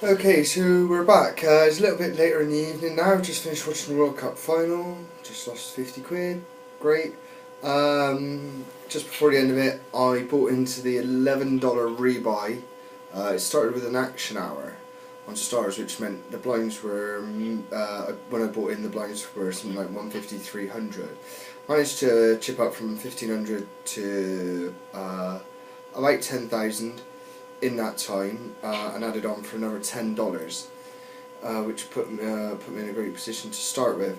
Okay, so we're back. It's a little bit later in the evening now. Just finished watching the World Cup final. Just lost 50 quid. Great. Just before the end of it, I bought into the $11 rebuy. It started with an action hour on Stars, which meant the blinds were, when I bought in, the blinds were something like 150, 300. Managed to chip up from 1500 to about 10,000 in that time, and added on for another $10, which put me in a great position to start with.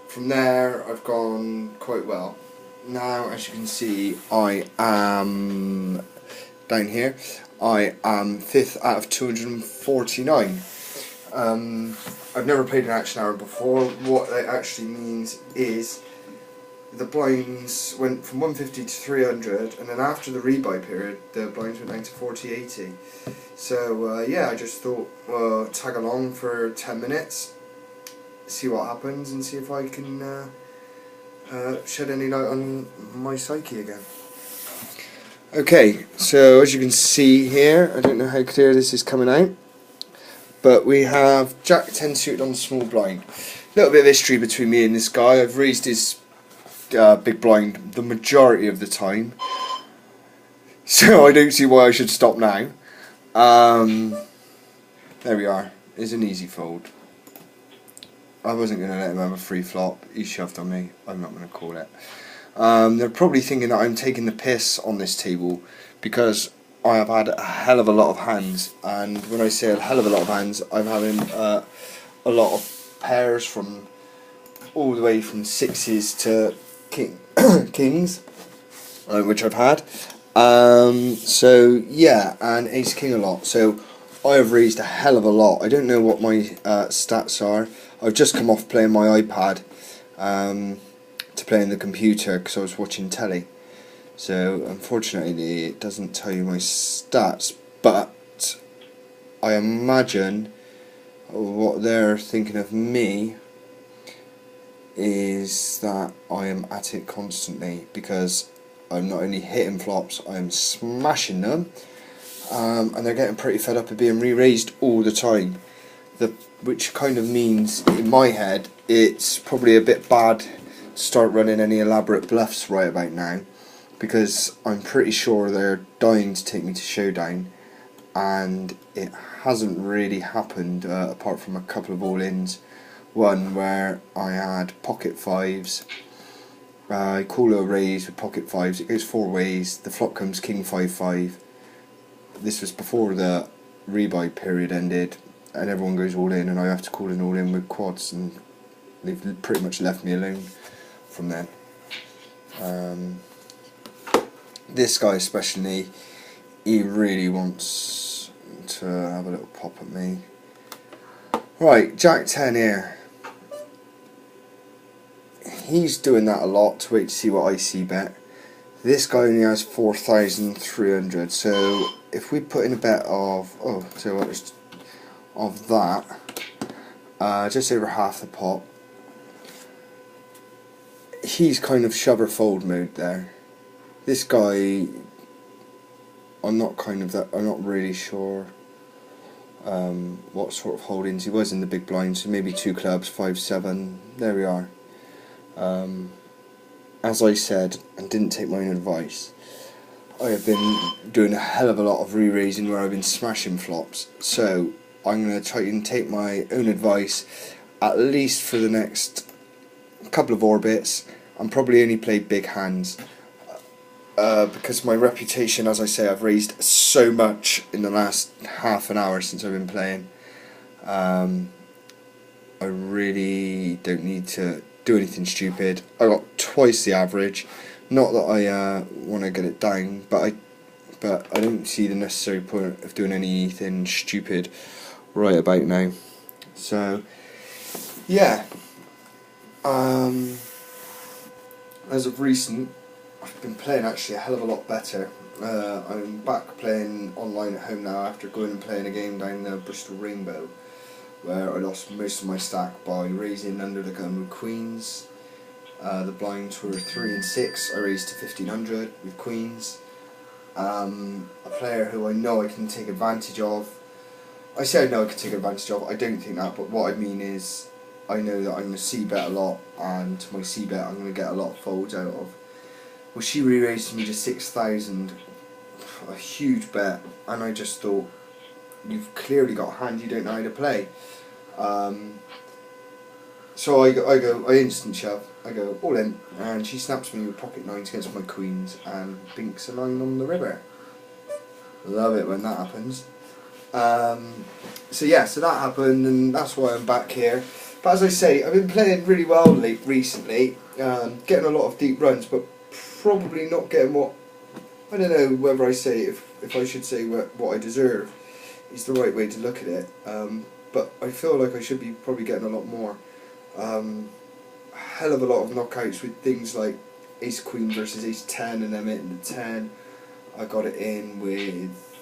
From there, I've gone quite well. Now, as you can see, I am down here. I am 5th out of 249. I've never played an action hour before. What that actually means is the blinds went from 150 to 300, and then after the rebuy period, the blinds went down to 40-80. So yeah, I just thought, tag along for 10 minutes, see what happens, and see if I can shed any light on my psyche again. Okay, so as you can see here, I don't know how clear this is coming out, but we have Jack 10 suited on the small blind. A little bit of history between me and this guy. I've raised his big blind the majority of the time, so I don't see why I should stop now. There we are. It's an easy fold. I wasn't going to let him have a free flop. He shoved on me. I'm not going to call it. They're probably thinking that I'm taking the piss on this table because I have had a hell of a lot of hands, and when I say a hell of a lot of hands, I'm having a lot of pairs from all the way from sixes to kings, which I've had. So yeah, and ace king a lot. So I have raised a hell of a lot. I don't know what my stats are. I've just come off playing my iPad to play in the computer because I was watching telly. So unfortunately it doesn't tell you my stats, but I imagine what they're thinking of me is that I am at it constantly, because I'm not only hitting flops, I'm smashing them, and they're getting pretty fed up of being re-raised all the time. Which kind of means, in my head, it's probably a bit bad to start running any elaborate bluffs right about now, because I'm pretty sure they're dying to take me to showdown, and it hasn't really happened apart from a couple of all-ins. One where I had pocket fives, I call a raise with pocket fives, it goes four ways, the flop comes king 5-5. This was before the rebuy period ended, and everyone goes all in, and I have to call an all in with quads, and they've pretty much left me alone from then. This guy especially, he really wants to have a little pop at me. Right, Jack 10 here. He's doing that a lot to wait to see what I see bet. This guy only has 4,300, so if we put in a bet of, of that, just over half the pot, he's kind of shover fold mode there. This guy, I'm not really sure what sort of holdings he was in the big blind, so maybe two clubs, 5-7, there we are. As I said, and didn't take my own advice, I have been doing a hell of a lot of re-raising where I've been smashing flops, so I'm going to try and take my own advice, at least for the next couple of orbits, and probably only play big hands, because my reputation, as I say, I've raised so much in the last half an hour since I've been playing. I really don't need to do anything stupid. I got twice the average. Not that I want to get it down, but I don't see the necessary point of doing anything stupid right about now. So yeah, as of recent, I've been playing actually a hell of a lot better. I'm back playing online at home now after going and playing a game down the Bristol Rainbow, where I lost most of my stack by raising under the gun with queens. The blinds were 3 and 6. I raised to 1,500 with queens. A player who I know I can take advantage of I say I know I could take advantage of. I don't think that, but what I mean is, I know that I'm going to c-bet a lot, and my c-bet I'm going to get a lot of folds out of. Well, she re-raised me to 6,000, a huge bet, and I just thought, you've clearly got a hand you don't know how to play. So I instant shove, I go all in, and she snaps me with pocket nines against my queens and binks a 9 on the river. Love it when that happens. So yeah, so that happened, and that's why I'm back here. But as I say, I've been playing really well recently, getting a lot of deep runs, but probably not getting what, I don't know whether I say, if I should say what I deserve is the right way to look at it, but I feel like I should be probably getting a lot more. A hell of a lot of knockouts with things like ace queen versus ace 10 and them hitting the 10. I got it in with,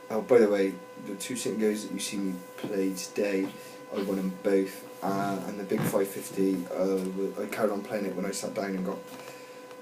oh by the way, the 2 sitting goes that you see me play today, I won them both, and the big 550, I carried on playing it when I sat down and got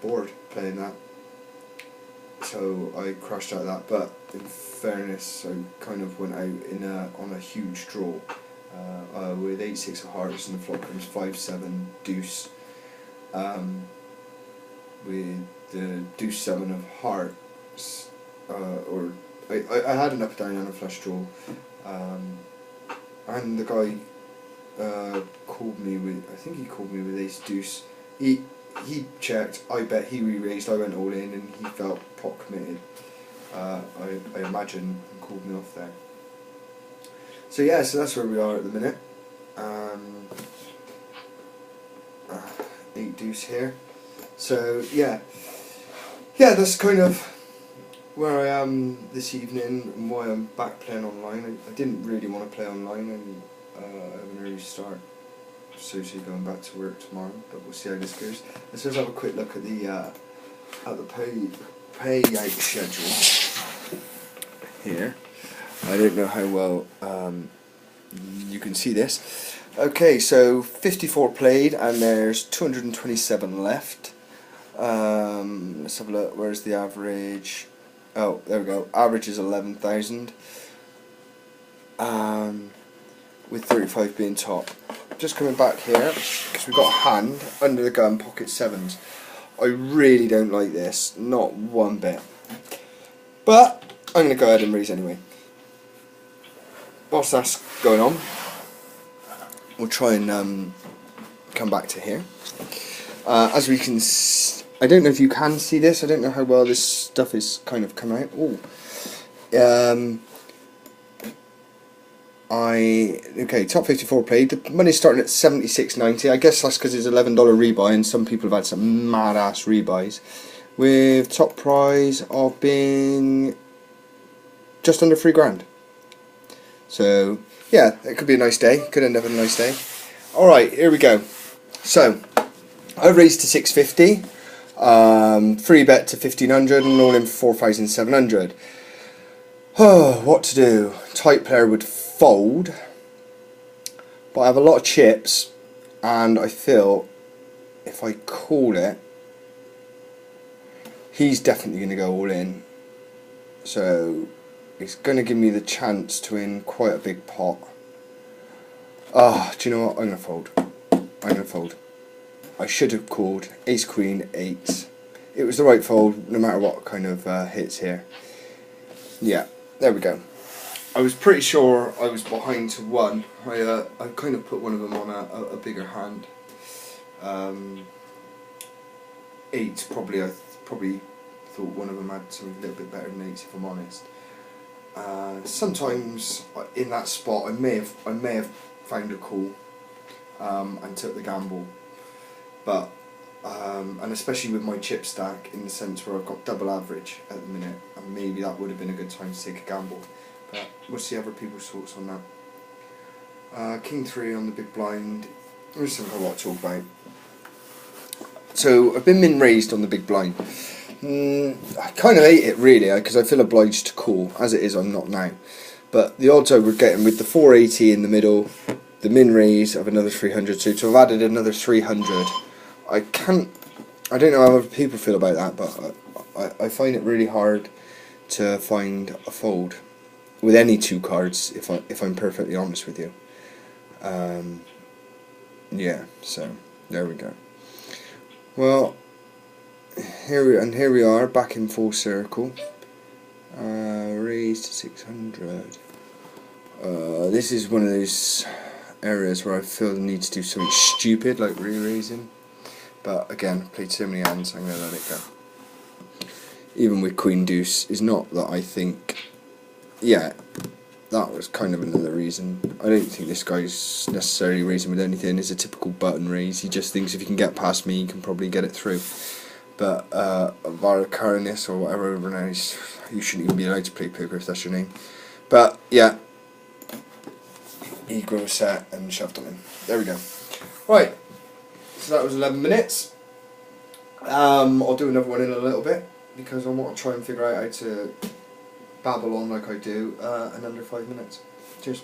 bored playing that, so I crashed out of that. But in fairness, I kind of went out on a huge draw with 8-6 of hearts, and the flop comes 5-7 deuce, with the deuce 7 of hearts, or I had an up down and a flush draw, and the guy called me with, I think he called me with ace deuce. He checked, I bet he re-raised, I went all in, and he felt pot committed, I imagine, and called me off there. So yeah, so that's where we are at the minute. 8 deuce here. So yeah, that's kind of where I am this evening and why I'm back playing online. I didn't really want to play online, and I have an early start, associated going back to work tomorrow, but we'll see how this goes. Let's just have a quick look at the payout schedule here. I don't know how well you can see this. Okay, so 54 played, and there's 227 left. Let's have a look. Where's the average? Oh, there we go. Average is 11,000. With 35 being top. Just coming back here because we've got a hand under the gun, pocket 7s. I really don't like this, not one bit. But I'm going to go ahead and raise anyway. Whilst that's going on, we'll try and come back to here. As we can I don't know if you can see this, I don't know how well this stuff is kind of come out. Ooh. Okay, top 54 played. The money's starting at 76.90. I guess that's because it's $11 rebuy, and some people have had some mad ass rebuys. With top prize of being just under $3 grand. So yeah, it could be a nice day. Could end up a nice day. All right, here we go. So I raised to 650. Free bet to 1,500, and all in 4,700. Oh, what to do? Tight player would fold, but I have a lot of chips, and I feel if I call it, he's definitely going to go all in. So it's going to give me the chance to win quite a big pot. Do you know what? I'm going to fold. I'm going to fold. I should have called ace queen 8. It was the right fold no matter what kind of hits here. Yeah, there we go. I was pretty sure I was behind to 1. I kind of put one of them on a bigger hand. 8 probably. I probably thought one of them had something a little bit better than 8, if I'm honest. Sometimes in that spot I may have found a call and took the gamble. But and especially with my chip stack, in the sense where I've got double average at the minute, and maybe that would have been a good time to take a gamble. But we'll see other people's thoughts on that. King 3 on the big blind. There's something a lot to talk about. So I've been min raised on the big blind. I kind of hate it really, because I feel obliged to call. As it is, I'm not now. But the odds I were getting with the 480 in the middle, the min raise of another 300, so to have added another 300. I don't know how other people feel about that, but I find it really hard to find a fold. with any two cards, if I'm perfectly honest with you. Yeah, so there we go. Well, here we are, back in full circle. Raise to 600. This is one of those areas where I feel the need to do something stupid, like re-raising. But again, I played so many hands, I'm going to let it go. Even with Queen Deuce, is not that I think... Yeah, that was kind of another reason. I don't think this guy's necessarily raising with anything. It's a typical button raise. He just thinks if he can get past me, he can probably get it through. But Varakaris or whatever, you shouldn't even be allowed to play poker if that's your name. But yeah, he grew a set and shoved on him. There we go. Right, so that was 11 minutes. I'll do another one in a little bit because I want to try and figure out how to babble on like I do in under 5 minutes. Cheers.